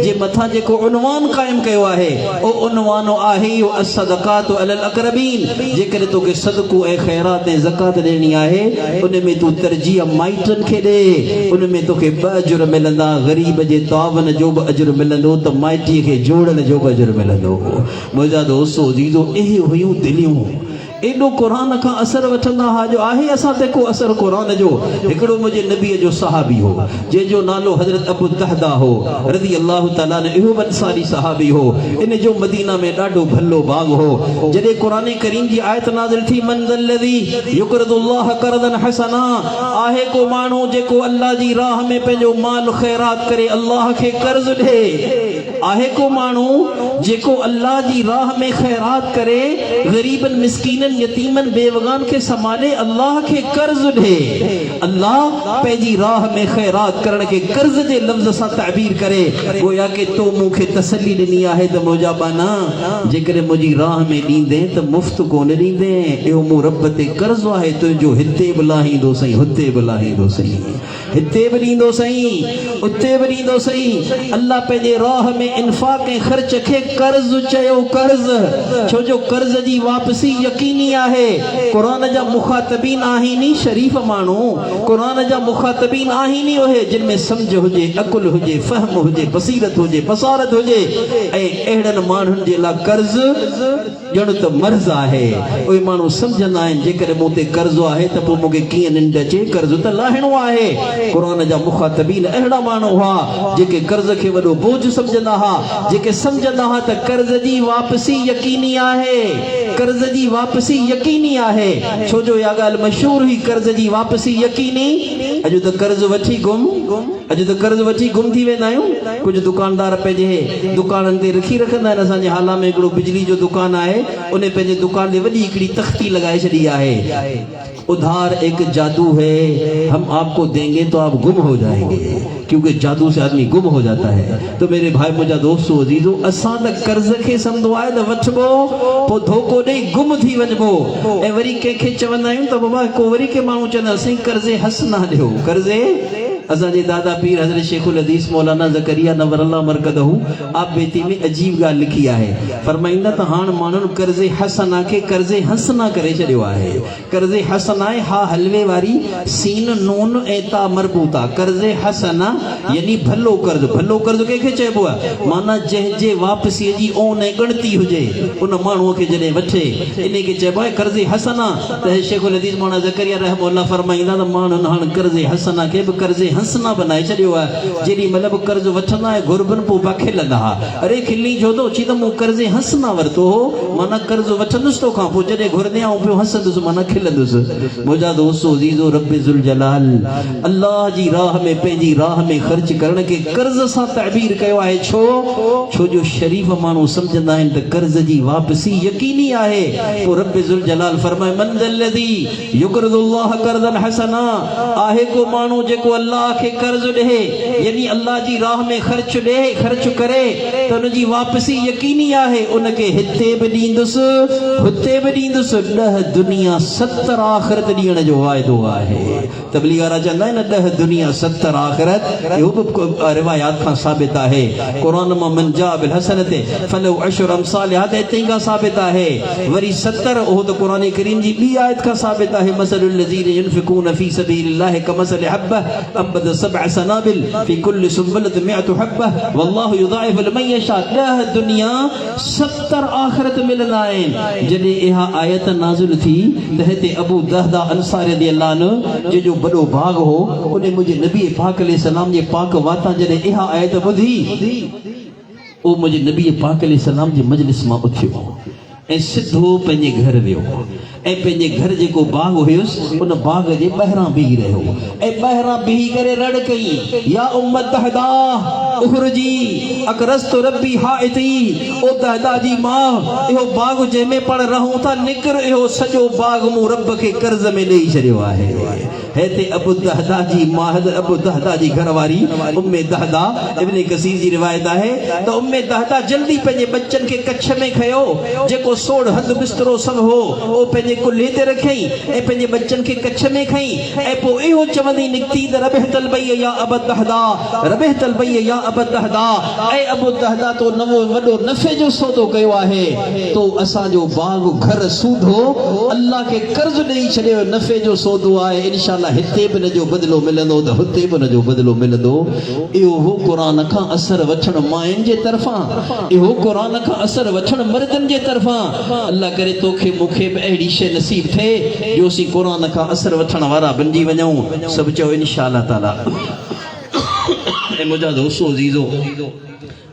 A: जे मथा जेको उनवान कायम कयो आहे ओ उनवान आहे यो असदक़ातु अलल अक़रबीन जेकर तोखे सदको ऐं ख़ैरात ऐं ज़कात ॾियणी आहे उन में तू तरजीह माइटनि खे ॾे उन में तोखे ॿ अजुर मिलंदा ग़रीब जे तावन जो बि अजुर मिलंदो त माइटीअ खे जोड़ण जो बि अजुर मिलंदो मुंहिंजा दोस्तो अज़ीज़ो इहे हुयूं दिलियूं एॾो क़ुरान खां असर वठंदा हा जो आहे असां ते को असर क़ुरान जो हिकिड़ो मुंहिंजे नबीअ जो सहाबी हो जंहिंजो नालो हज़रत अबू तहदा हो रज़ी अल्लाह ताला ने इहो अंसारी सहाबी हो इन जो मदीना में ॾाढो भलो बाग हो जॾहिं क़ुरान करीम जी आयत नाज़िल थी मन ज़ल्लज़ी युक़रिदुल्लाह क़र्ज़न हसना आहे को माण्हू जेको अल्लाह जी राह में पंहिंजो माल ख़ैरात करे अल्लाह खे कर्ज़ ॾे आहे को मानू जेको अल्लाह जी राह में खैरात करे, गरीबन मिस्कीनन यतीमन बेवगान के संभाले, अल्लाह के कर्ज दे। अल्लाह पंहिंजी राह में खैरात करण के कर्ज जे लफ्ज़ सां ताबीर करे, गोया के तो मूंखे तसल्ली ॾिनी आहे त मुंहिंजा बाना जेकर मुंहिंजी राह में ॾींदे त मुफ़्त कोन ॾींदे, इहो मूं रब ते कर्ज़ आहे तुंहिंजो, हिते बि लाहींदो सही, हुते बि लाहींदो सही, हिते बि ॾींदो सही, उते बि ॾींदो सही। अल्लाह पंहिंजे राह में इन्फाक़ ऐं ख़र्च खे कर्ज़ चयो, कर्ज़, छो जो कर्ज़ जी वापसी यकीनी आहे। क़ुरान जा मुखातबीन आहिनि शरीफ़ माण्हू, क़ुरान जा मुखातबीन आहिनि उहे जिन में सम्झ हुजे, अकुल हुजे, फ़हम हुजे, बसीरत हुजे, बसारत हुजे, ऐं अहिड़नि माण्हुनि जे लाइ कर्ज़ ॼण त मर्ज़ आहे। उहे माण्हू सम्झंदा आहिनि जेकर मूं ते कर्ज़ आहे त पोइ मूंखे कीअं निंड अचे, कर्ज़ त लाहिणो आहे। क़ुरान जा मुखातबीन अहिड़ा माण्हू हुआ जेके कर्ज़ खे वॾो बोझ सम्झंदा हुआ, जेके सम्झंदा हुआ त कर्ज़ जी वापसी यकीनी आहे, कर्ज़ जी वापसी यकीनी आहे। छो जो इहा ॻाल्हि मशहूर हुई, कर्ज़ जी वापसी यकीनी। अॼु त कर्ज़ वठी गुम, अॼु त कर्ज़ वठी गुम थी वेंदा आहियूं। कुझु दुकानदार पंहिंजे दुकाननि ते रखी रखंदा आहिनि। असांजे हाला में हिकिड़ो बिजली जो दुकान आहे, उन पंहिंजे दुकान ते वॾी हिकिड़ी तख़्ती लॻाए छॾी आहे, उधार एक जादू है, हम आपको देंगे तो आप गुम हो जाएंगे, क्योंकि जादू से आदमी गुम हो जाता है। तो मेरे भाई मुझा दोस्तों अजीजो, असां त कर्ज़ खे सम्झो आहे त वठबो, पोइ धोखो ॾेई गुम थी वञबो, ऐं वरी कंहिंखे चवंदा आहियूं त बाबा को वरी के माण्हू चवंदा असां कर्ज़े हसना ॾियो, कर्ज़े। असांजे दादा पीर हज़रत शेखुल हदीस मौलाना ज़करिया नवरल्लाह मरकदहू आप बेती में अजीब ॻाल्हि लिखी आहे, फरमाईंदा त हाणे माण्हुनि कर्ज़े हसना खे कर्ज़े हसना करे छॾियो आहे। कर्ज़े हसना आहे हा हलवे वारी, सीन नून ऐं ता मरबूता, कर्ज़े हसना यानी भलो कर्ज़। भलो कर्ज़ कंहिंखे चइबो आहे, माना जंहिंजे वापसीअ जी ओन ऐं ॻणती हुजे, उन माण्हूअ खे जॾहिं वठे, इन खे चइबो आहे कर्ज़े हसना। त शेखुल हदीस मौलाना ज़करिया रहमहुल्लाह फरमाईंदा त माण्हुनि हाणे कर्ज़े हसना खे बि कर्ज़े हंसना बनाए छॾियो आहे। जेॾी महिल बि कर्ज़ वठंदा ऐं घुरबनि पोइ पिया खिलंदा हुआ, अरे खिली छो थो, चई त मूं कर्ज़े हंसना वरितो हो, माना कर्ज़ वठंदुसि तोखां, पोइ जॾहिं घुरंदे आऊं पियो हंसंदुसि, माना खिलंदुसि। मुंहिंजा दोस्तो अज़ीज़ो, रब ज़ुल जलाल अल्लाह जी राह में, पंहिंजी राह में ख़र्च करण खे कर्ज़ सां ताबीर कयो आहे। छो जो शरीफ़ माण्हू सम्झंदा आहिनि त कर्ज़ जी वापसी यकीनी आहे। पोइ रब ज़ुल जलाल फरमाए, मन ज़ल्लज़ी युक़रिदुल्लाह क़र्ज़न हसना, आहे को माण्हू जेको अल्लाह खे कर्ज़ ॾे, यानी अल्लाह जी राह में ख़र्च ॾे, ख़र्च करे त उनजी वापसी यकीनी आहे। उनखे हिते बि ॾींदुसि, हुते बि ॾींदुसि, 10 दुनिया 70 आख़िरत ॾियण जो वाइदो आहे। तबलीग वारा चवंदा आहिनि 10 दुनिया 70 आख़िरत, इहो बि रिवायात खां साबित आहे। क़ुरान मां मन जा बिल हसनते फलहु अशरु अमसालिहा हिते खां साबित आहे। वरी 70 उहो त क़ुरान करीम जी ॿी आयत खां साबित आहे, मसलुल लज़ीन युनफ़िक़ून फ़ी सबीलिल्लाहि कमसलि हब्बह अंबत 7 सनाबिल फ़ी कुल्लि सुंबलतिन 100 हब्बह वल्लाहु युज़ाइफ़ु लिमन यशा। 10 दुनिया 70 आख़िरत मिलंदा आहिनि। जॾहिं इहा आयत नाज़िल थी त हिते अबू दहदा अंसारी रज़ियल्लाहु अन्हु जंहिंजो वॾो भाग हो, उन मुंहिंजे नबी पाक अलैहिस्सलाम जे पाक वाता जॾहिं इहा आयत ॿुधी, उहो मुंहिंजे नबी पाक अलैहिस्सलाम जे मजलिस मां उथियो ऐं सिधो पंहिंजे घर वियो, ऐं पंहिंजे घर जेको बाग हुयुसि उन बाग जे ॿाहिरां बीही रहियो, ऐं ॿाहिरां बीही करे रड़ कई, या उम्मत दहदा उखरुजी अकरस्तु रब्बी हाइती, ओ दहदा जी मां, इहो बाग जंहिंमें पाण रहूं था निकिर, इहो सॼो बाग मूं रब खे कर्ज़ में ॾेई छॾियो आहे। हिते अबू दहदा जी मां, अबू दहदा जी घरवारी उम्मे दहदा, इब्न कसीर जी रिवायत आहे त उम्मे दहदा जल्दी पंहिंजे बच्चनि खे कच्छ में खयो, जेको सोढ़ हद बिस्तरो सभु हो उहो पंहिंजे कुल्हे ते रखई ऐं पंहिंजे बच्चनि खे कच्छ में खई, ऐं पोइ इहो चवंदी निकिती त रबिहतल बई या अबू दहदा, रबिहतल बई या अबू दहदा, ऐं अबू दहदा तो नवो वॾो नफ़े जो सौदो कयो आहे, तो असांजो बाग घर सूधो अल्लाह खे कर्ज़ ॾेई छॾियो, नफ़े जो सौदो आहे। इंशाअल्लाह हिते बि हिनजो बदिलो मिलंदो त हुते बि हिनजो बदिलो मिलंदो। इहो हो क़ुरान खां असर वठण मायुनि जे तरफ़ां, इहो क़ुरान खां असर वठण मर्दनि जे तरफ़ां। अल्लाह करे तोखे मूंखे बि अहिड़ी शइ नसीब थिए जो असीं क़ुरान खां असर वठण वारा बणिजी वञूं। सभु चओ इंशाअल्लाह ताला। ऐं मुंहिंजा दोस्तो अज़ीज़ो,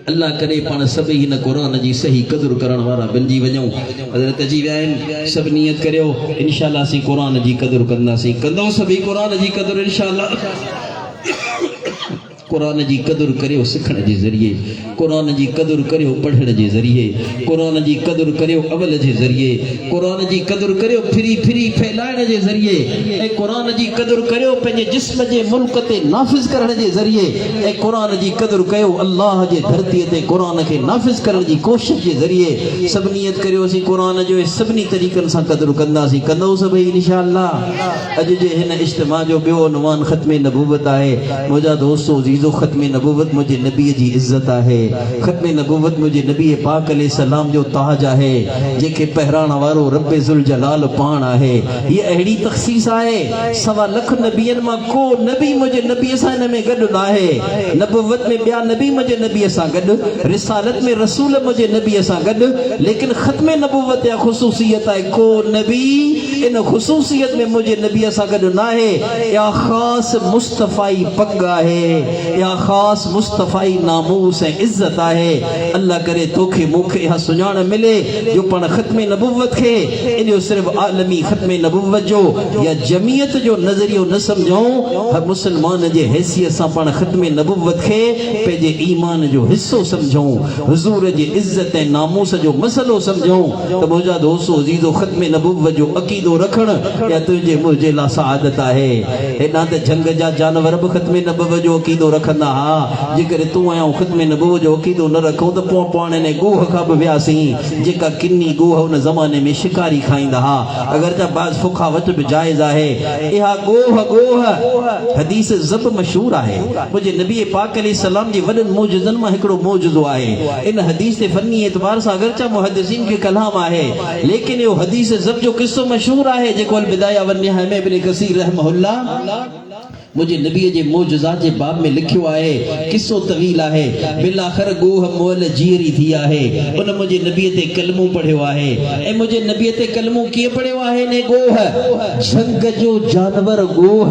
A: अल्लाह करे पाण सभई हिन क़ुरान जी सही क़दुरु करण वारा बणिजी वञूं। हज़रत अची विया आहिनि, सभु नियत करियो इंशाअल्लाह असीं क़ुरान जी क़दुरु कंदासीं, कंदो सभई क़ुरान जी क़दुरु इंशाअल्लाह। कुरान जी कदुर करियो सिखण जे ज़रिए, कुरान जी कदुर करियो पढ़ण जे ज़रिए, कुरान जी कदुर करियो अमल जे ज़रिए, कुरान जी कदुर करियो फिरी फिरी फैलाइण जे ज़रिए, ऐं कुरान जी कदुर करियो पंहिंजे जिस्म जे मुल्क ते नाफ़िज़ करण जे ज़रिए, ऐं कुरान जी कदुर कयो अल्लाह जे धरतीअ ते कुरान खे नाफ़िज़ करण जी कोशिश जे ज़रिए। सभु नियत करियोसीं कुरान जो सभिनी तरीक़नि सां कदुर कंदासीं, कंदो सभई इंशाअल्लाह। अॼु जे हिन इज्तिमा जो ॿियो उनवान ख़त्मे नबूवत आहे। मुंहिंजा दोस्तो अज़ीज़ो, ख़त्मे नबूवत मुंहिंजे नबीअ जी इज़्ज़त आहे। ख़त्मे नबूवत मुंहिंजे नबी पाक अलैहिस्सलाम जो ताज आहे, जेके पहिराण वारो रब्बे ज़ुल जलाल पाण आहे। हीअ अहिड़ी तख़सीस आहे, 1.25 लख नबियनि मां को नबी मुंहिंजे नबीअ सां हिन में गॾु न आहे। नबूवत में ॿिया नबी मुंहिंजे नबीअ सां गॾु, रिसालत में रसूल मुंहिंजे नबीअ सां गॾु, लेकिन ख़त्मे नबूवत या ख़ुसूसियत आहे, को नबी इन ख़ुसूसियत में मुंहिंजे नबीअ सां गॾु न आहे। या ख़ासि मुस्तफ़ाई पग आहे, या ख़ासि मुस्तफ़ाई नामूस ऐं इज़्ज़त आहे। अल्लाह करे तोखे मूंखे इहा सुञाण मिले जो पाण ख़त्मे नबूवत खे इन जो सिर्फ़ु आलमी ख़त्मे नबूवत जो या जमीयत जो नज़रियो न सम्झूं, हर मुस्लमान जे हैसियत सां पाण ख़त्मे नबूवत खे पंहिंजे ईमान जो हिस्सो सम्झूं, हुज़ूर जी इज़्ज़त ऐं नामूस जो मसलो सम्झूं। त मुंहिंजा दोस्तो अज़ीज़ो, ख़त्मे नबूवत जो अक़ीदो रखणु या तुंहिंजे मुंहिंजे लाइ सआदत आहे। हेॾां त जंग जा जानवर बि ख़त्मे नबूवत जो अक़ीदो रखंदा हा। जेकर तूं ऐं ख़त्मे नबूवत जो अक़ीदो न रखूं त पोइ पाण इन गोह खां बि वियासीं, जेका किनी गोह उन ज़माने में शिकारी खाईंदा हा। अगरि त बाज़ फुखावत बि जाइज़ आहे। इहा गोह हदीस ज़ब मशहूर आहे। मुंहिंजे नबी पाक अलैहिस्सलाम जे वॾनि मौजज़नि मां हिकिड़ो मौजज़ो आहे। इन हदीस ते फनी एतबार सां अगरचा मुहद्दिसीन खे कलाम आहे, लेकिन इहो हदीस ज़ब जो किस्सो मशहूर आहे, जेको अल बिदाया वन निहाया में इब्न कसीर रहमहुल्लाह मुझे नबी जे मौजज़ात जे बाब में लिखियो आहे। किस्सो तवील आहे। बिलाखिर गोह मोल जीरी थी आहे। उन मुझे नबी ते कलमो पढ़ियो आहे। ऐं मुझे नबी ते कलमो कीअं पढ़ियो आहे? ने गोह जंग जो जानवर गोह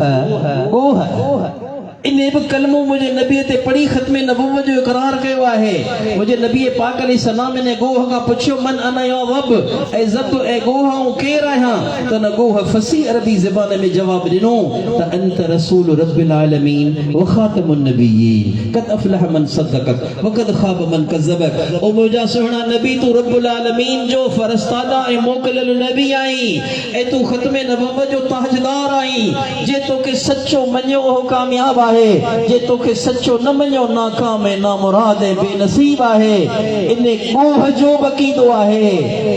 A: इन्हें भी कलमो मुझे नबी ते पढ़ी ख़त्मे नबूवत जो इकरार कयो आहे। मुझे नबी पाक अलैहिस्सलाम ने गोह का पुछियो, मन अना या वब, ऐ ज़ब ऐ गोह हूं केर आहियां? त न गोह फसी अरबी ज़बान में जवाब ॾिनो त अंत रसूल रब्बिल आलमीन व ख़ातमुन नबिय्यीन क़द अफ़लह मन सद्दक़क व क़द ख़ाब मन कज़्ज़बक। ओ मुंहिंजा सुहिणा नबी, तू रब्बुल आलमीन जो फ़रिश्तादा ऐं मोकिलियल नबी आहीं, ऐं तू ख़त्मे नबूवत जो ताजदार आहीं। जे तोखे सचो मञियो उहो कामयाब आहे, जे तोखे सचो न मञियो नाकाम ऐं नामुराद ऐं बेनसीब आहे। इन गोह जो अक़ीदो आहे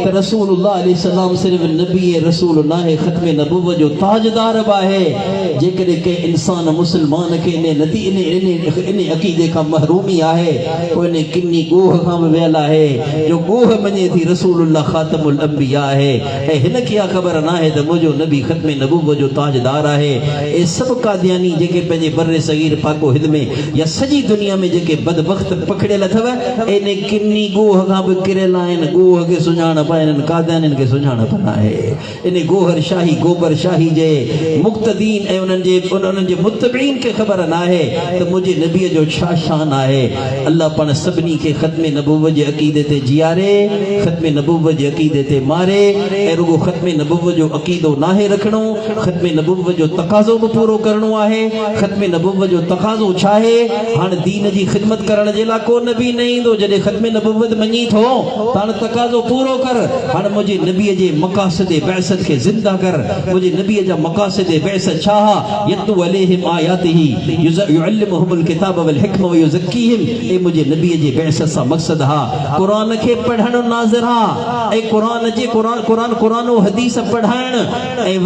A: त रसूलुल्लाह अलैहिस्सलाम सिर्फ़ नबी ऐं रसूल न आहे, ख़त्मे नबूवत जो ताजदार बि आहे। जेकॾहिं कंहिं इंसान मुस्लमान खे इन अक़ीदे खां महरूमी आहे, पोइ इन किनी गोह खां बि वियल आहे जो गोह मञे थी रसूलुल्लाह ख़ातमुल अंबिया आहे। ऐं हिन खे इहा ख़बर न आहे त मुंहिंजो नबी ख़त्मे नबूवत जो ताजदार आहे। ऐं सभु कादियानी जेके पंहिंजे बर सगीर पाको हिंद में या सॼी दुनिया में जेके बदबख्त पकड़ियल अथव, इन किनी गोह खां बि किरियल आहिनि। गोह खे सुञाणप आहे, इन्हनि कादियानियुनि खे सुञाणप न आहे। इन गोहर शाही गोबर शाही जे मुक़्तदीन ऐं उन्हनि जे मुतबईन खे ख़बर न आहे त मुंहिंजे नबीअ जो छा शान आहे। अल्लाह पाण सभिनी खे ख़त्मे नबूवत जे अक़ीदे ते जीआरे, ख़त्मे नबूवत जे अक़ीदे ते मारे। ऐं रुगो ख़त्मे नबूवत जो अक़ीदो नाहे रखणो, ख़त्मे नबूवत जो तक़ाज़ो बि पूरो करणो आहे। ख़त्मे नबूवत जो तक़ाज़ो छा आहे? हाणे दीन जी ख़िदमत करण जे लाइ को नबी न ईंदो। जॾहिं ख़त्मे नबूवत मञी थो त हाणे तक़ाज़ो पूरो कर। हाणे मुंहिंजे नबीअ जे मक़ासिद बैसत खे ज़िंदा कर। मुंहिंजे नबीअ जा मक़ासिद बैसत छा? यतलू अलैहिम आयातिही युअल्लिमुहुमुल किताब वल हिक्म व युज़क्कीहिम। ऐं मुंहिंजे नबीअ जे बैसत सां मक़सद हा क़ुरान खे पढ़णु नाज़िर हा, ऐं क़ुरान हदीस पढ़ाइण, ऐं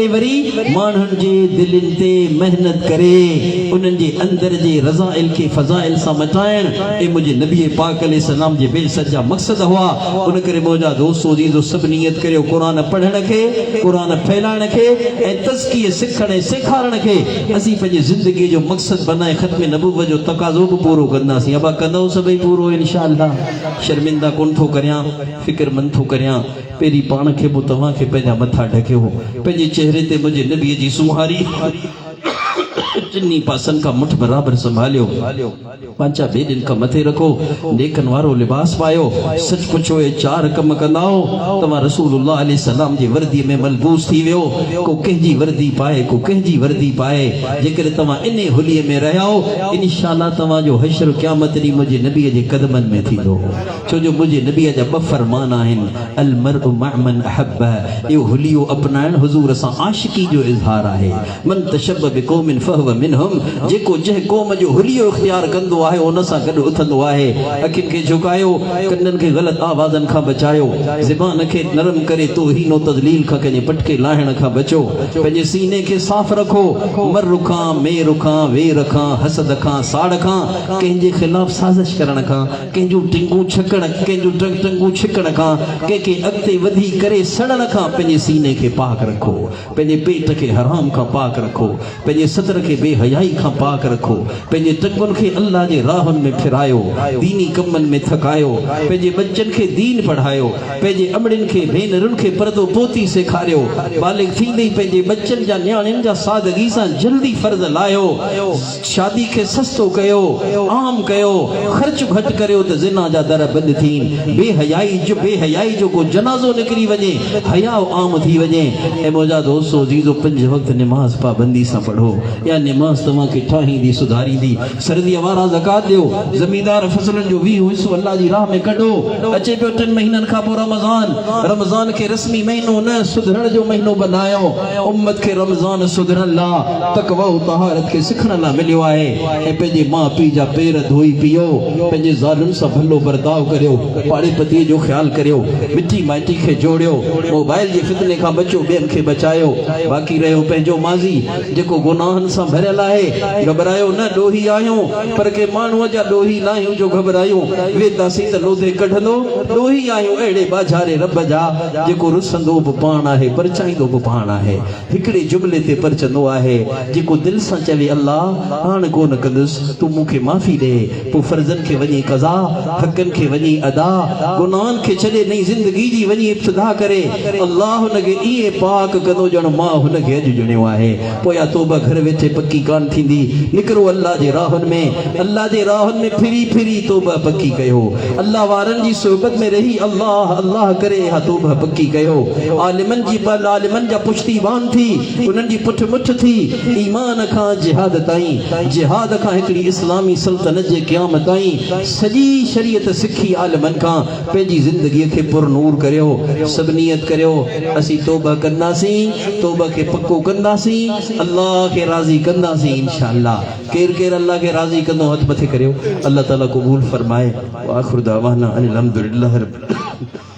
A: वरी माण्हुनि जे दिलनि ते महिनत करे उन्हनि जे अंदर जे रज़ाइल के फ़ज़ाइल सां मटाइण। ऐं मुंहिंजे नबी पाक अलैहिस्सलाम जे बेइज़्ज़त जा मक़सद हुआ। उन करे मुंहिंजा दोस्तो अज़ीज़ो, सभु नियत करियो क़ुरान पढ़ण खे, क़ुरान फैलाइण खे ऐं तज़किये सिखण ऐं सेखारण खे असीं पंहिंजी ज़िंदगीअ जो मक़सद बनाए ख़त्मे नबूवत जो तक़ाज़ो बि पूरो कंदासीं। अबा कंदो सभई पूरो इंशाअल्लाह। शर्मिंदा कोन थो करियां, फ़िक्रमंद थो करियां। पहिरीं पाण खे पोइ तव्हांखे पंहिंजा मथा ढकियो, पंहिंजे चेहरे ते मुंहिंजे नबीअ जी सुहारी चिन्नी पासन का मुठ बराबर संभालियो पांचा बेदिन का मथे रखो नेकन वारो लिबास पायो सच पुछो ए चार कम कंदाओ तमा रसूलुल्लाह अलैहि सलाम जी वर्दी में मलबूस थी वियो को कहजी वर्दी पाए को कहजी वर्दी पाए जेकर तमा इने हुलिये में रहयो इंशाअल्लाह तमा जो हशर क़यामत दी मुझे नबी जे कदमन में थींदो छो जो मुझे नबी जा ब फरमान आहिन अल मरउ मअमन अहब्बा यो हुलियो अपनान हुजूर सा आशिकी जो इजहार आहे मन तशब्ब बिकौमिन फहुव मिनहुम जेको जह कौम जो हुलियो इख्तियार कंदो आहे उन सा गड उथंदो आहे अखिन के झुकायो कन्नन के गलत आवाजन का बचायो ज़बान के नरम करे तौहीन व तजलील का कने पटके लाहण का बचो पंहिंजे सीने के साफ रखो मर रुखा मे रुखा वे रखा हसद खां साड़ खां कंहिंजे खिलाफ साजिश करण खां कंहिंजो टिंगू छकण कंहिंजो टंगू छिकण खां के अॻिते वधी करे सड़न खां पंहिंजे सीने के पाक रखो पंहिंजे पेट के हराम खां पाक रखो पंहिंजे सतर के बेहयाई खां पाक रखो पंहिंजे टंगुनि खे अल्लाह जे राहनि में फिरायो दीनी कमनि में थकायो पंहिंजे बच्चनि खे दीन पढ़ायो पंहिंजे अमड़ियुनि खे भेनरुनि खे परदो पोती सेखारियो बालिग थींदे ई पंहिंजे बच्चनि जा न्याणियुनि जा सादगी सां जल्दी फर्ज़ लायो शादी के सस्तो कयो आम कयो खर्च घट करियो त ज़िना जा दर बंद थीन बेहयाई जो को जनाज़ो निकरी वने हया आम थी वने ए मोजा दोस्तो जीजो 5 वक्त नमाज पाबंदी सा पढ़ो या नमाज तमा के ठाही दी सुधारी दी सर्दी वारा ज़कात दियो जमींदार फसलन जो 20 हिस्सो अल्लाह जी राह में कढो अचे पियो 3 महीनन का पो रमजान के रस्मी महीनो न सुधरण जो महीनो बनायो उम्मत के रमजान सुधरण ला तकवा तहारत के सिखण ला मिलियो आहे ए पंहिंजे मां पी जा पेर धोई पियो पंहिंजे ज़ालुनि सां भलो बर्ताव करियो पाड़े पतीअ जो ख्याल करियो मिठी माइटी के जोड़ियो मोबाइल जे फितने का बचो ॿियनि खे बचायो बाक़ी रहियो पंहिंजो माज़ी जेको गुनाहनि सां भरियल आहे घबरायो न ॾोही आहियूं पर के माण्हूअ जा ॾोही लाहियूं जो घबरायूं वेंदासीं त लोधे कढंदो ॾोही आहियूं अहिड़े बाजारे रब जा जेको रुसंदो बि पाण आहे परचाईंदो बि पाण आहे हिकिड़े जुमिले ते परचंदो आहे जेको दिलि सां चवे अल्लाह हाणे कोन कंदुसि तूं मूंखे माफ़ी ॾे पोइ फर्ज़नि खे वञी कज़ा हक़नि खे वञी अदा गुनाहनि खे छॾे नई ज़िंदगी जी वञी इब्तिदा करे अल्लाह हुनखे ईअं पाक कंदो ॼण मां हुनखे अॼु ॼणियो आहे पोयां तौबा घर वेठे पकी कान थींदी निकिरो अल्लाह जे राहनि में फिरी फिरी तौबा पकी कयो अल्लाह वारनि जी सोबत में रही अल्लाह अल्लाह करे हा तौबा पकी कयो आलिमनि जा पुश्तीवान थी उन्हनि जी पुठ मुठ थी ईमान खां जिहाद खां हिकिड़ी इस्लामी सल्तनत जे क़याम ताईं सॼी शरीयत सिखी आलिमनि खां पंहिंजी ज़िंदगीअ खे पुरनूर करियो सभु नियत करियो असीं तौबा कंदासीं तौबा खे पको कंदासीं अल्लाह खे राज़ी कंदासीं इंशाअल्लाह केरु अल्लाह खे राज़ी कंदो हथ मथे करियो अल्लाह ताला क़बूल फरमाए आखिर दावाना अनिल हम्दुलिल्लाह रब्बिल